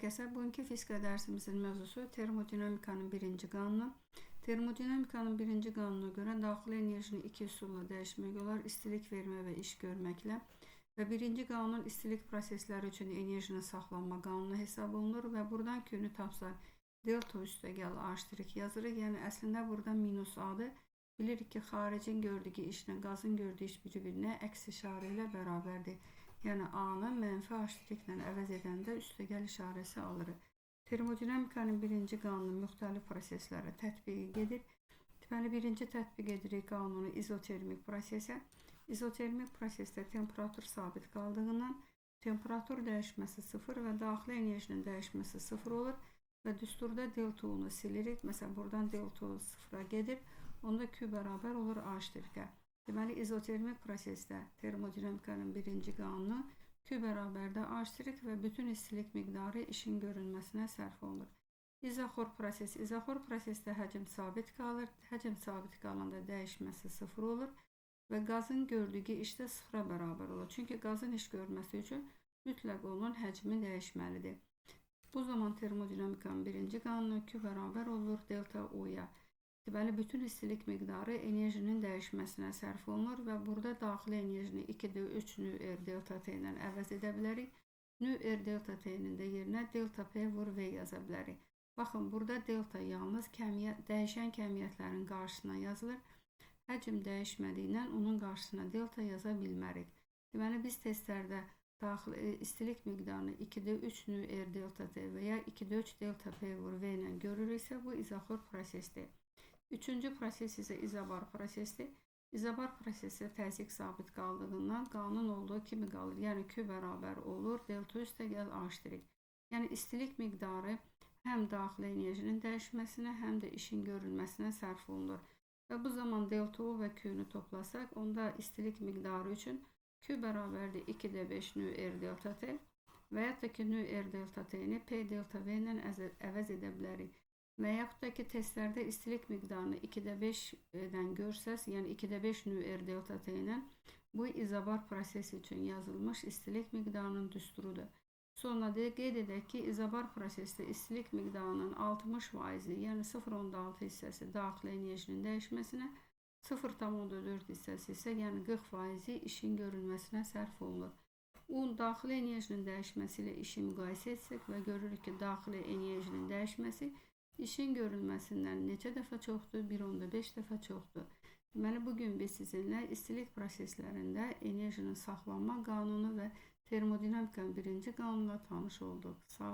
hər kəsə. Bugünkü fizika dərsimizin mövzusu termodinamikanın birinci qanunu. Termodinamikanın birinci qanununa görə daxili enerjini iki üsulla dəyişmək olar: istilik vermə və iş görməklə. Və birinci qanun istilik prosesləri üçün enerjinin saxlanma qanunu hesab olunur və buradan Q-nü tapsaq delta üstəgəl A' yazırıq. Yəni əslində burada minus A-dır. Bilirik ki, xaricin gördüyü işlə qazın gördüyü iş bir-birinə əks işarə ilə bərabərdir. Yəni A-nı mənfi H' ilə əvəz edəndə üstəgəl işarəsi alırıq. Termodinamikanın birinci qanunu müxtəlif proseslərə tətbiqi gedir. Deməli, birinci tətbiq edirik qanunu izotermik prosesə. İzotermik prosesdə temperatur sabit qaldığından temperatur dəyişməsi 0 və daxili enerjinin dəyişməsi 0 olur və düsturda delta U-nu silirik. Məsələn, buradan delta U 0-a gedir. Onda Q bərabər olur A'. Deməli, izotermik prosesdə termodinamikanın birinci qanunu Q bərabərdə A' və bütün istilik miqdarı işin görünməsinə sərf olunur. İzoxor proses. İzoxor prosesdə həcm sabit qalır. Həcm sabit qalanda dəyişməsi 0 olur və qazın gördüyü iş də 0-a bərabər olur. Çünki qazın iş görməsi üçün mütləq onun həcmi dəyişməlidir. Bu zaman termodinamikanın birinci qanunu Q bərabər olur delta U-ya. Deməli, bütün istilik miqdarı enerjinin dəyişməsinə sərf olunur və burada daxili enerjini 2D3 nü-R delta T ilə əvəz edə bilərik. Nü-R delta T-nin də yerinə delta P vur V yaza bilərik. Baxın, burada delta yalnız dəyişən kəmiyyətlərin qarşısına yazılır. Həcm dəyişmədiyindən onun qarşısına delta yaza bilmərik. Deməli, biz testlərdə daxili istilik miqdarını 2D3 nü-R delta T və ya 2D3 delta P vur V ilə görürüksə, bu izoxor prosesdir. Üçüncü proses isə izobar prosesdir. İzobar prosesdə təzyiq sabit qaldığından qanun olduğu kimi qalır. Yəni Q bərabər olur delta üstəgəl A'. Yəni istilik miqdarı həm daxili enerjinin dəyişməsinə, həm də işin görülməsinə sərf olunur. Və bu zaman delta U və Q-nü toplasaq, onda istilik miqdarı üçün Q bərabərdir 2D5 nü-R delta T və yaxud da ki, nü-R delta T-ni P delta V ilə əvəz edə bilərik. Və yaxud da ki, testlərdə istilik miqdarını 2D5-dən görsəz, yəni 2D5 nü-R delta T ilə, bu izobar prosesi üçün yazılmış istilik miqdarının düsturudur. Sonra qeyd edək ki, izobar prosesdə istilik miqdarının 60%, yəni 0,6 hissəsi daxili enerjinin dəyişməsinə, 0,4 hissəsi isə, yəni 40% işin görülməsinə sərf olunur. Daxili enerjinin dəyişməsi ilə işi müqayisə etsək və görürük ki, daxili enerjinin dəyişməsi işin görülməsindən neçə dəfə çoxdur? 1,5 dəfə çoxdur. Deməli, bugün biz sizinlə istilik proseslərində enerjinin saxlanma qanunu və termodinamikanın birinci qanunuyla tanış olduq. Sağ olun.